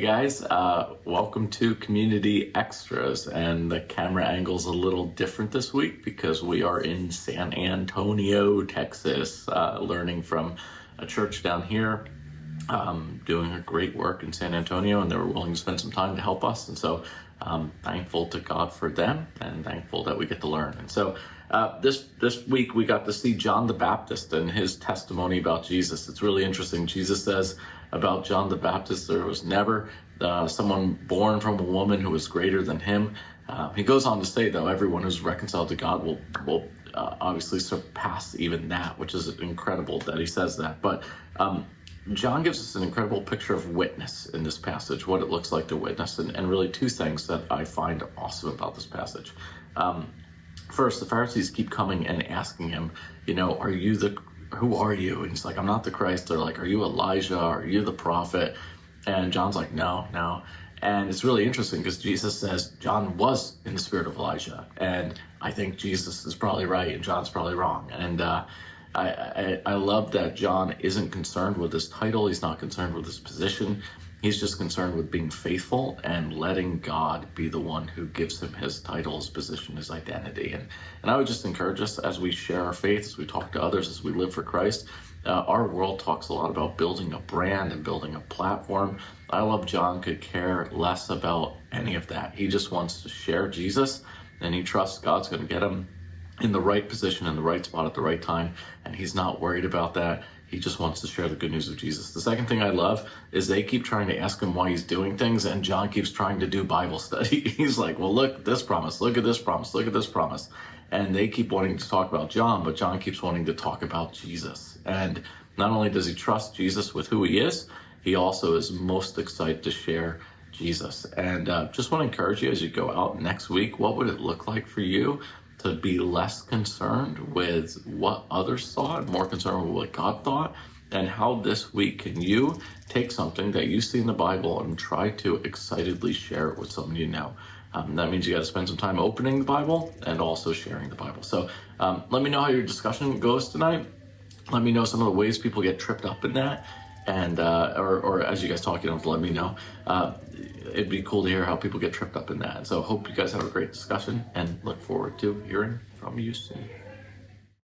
guys, welcome to Community Extras, and the camera angle's a little different this week because we are in San Antonio, Texas, learning from a church down here, doing a great work in San Antonio, and they were willing to spend some time to help us, and so thankful to God for them and thankful that we get to learn. And so this week we got to see John the Baptist and his testimony about Jesus. It's really interesting. Jesus says about John the Baptist, there was never someone born from a woman who was greater than him. He goes on to say, though, everyone who's reconciled to God will obviously surpass even that, which is incredible that he says that. But John gives us an incredible picture of witness in this passage, what it looks like to witness, and really two things that I find awesome about this passage. First, the Pharisees keep coming and asking him, who are you? And he's like, I'm not the Christ. They're like, are you Elijah? Are you the prophet? And John's like, no. And it's really interesting because Jesus says John was in the spirit of Elijah. And I think Jesus is probably right and John's probably wrong. And I love that John isn't concerned with his title. He's not concerned with his position. He's just concerned with being faithful and letting God be the one who gives him his title, his position, his identity. And I would just encourage us as we share our faith, as we talk to others, as we live for Christ. Our world talks a lot about building a brand and building a platform. I love John could care less about any of that. He just wants to share Jesus, and he trusts God's going to get him in the right position, in the right spot at the right time, and he's not worried about that. He just wants to share the good news of Jesus. The second thing I love is they keep trying to ask him why he's doing things, and John keeps trying to do Bible study. He's like, well, look at this promise, look at this promise, look at this promise. And they keep wanting to talk about John, but John keeps wanting to talk about Jesus. And not only does he trust Jesus with who he is, he also is most excited to share Jesus. And just want to encourage you as you go out next week, what would it look like for you to be less concerned with what others thought, more concerned with what God thought, and how this week can you take something that you see in the Bible and try to excitedly share it with someone you know. That means you got to spend some time opening the Bible and also sharing the Bible. So let me know how your discussion goes tonight. Let me know some of the ways people get tripped up in that. And or as you guys talk, you don't have to let me know. It'd be cool to hear how people get tripped up in that. And so hope you guys have a great discussion and look forward to hearing from you soon.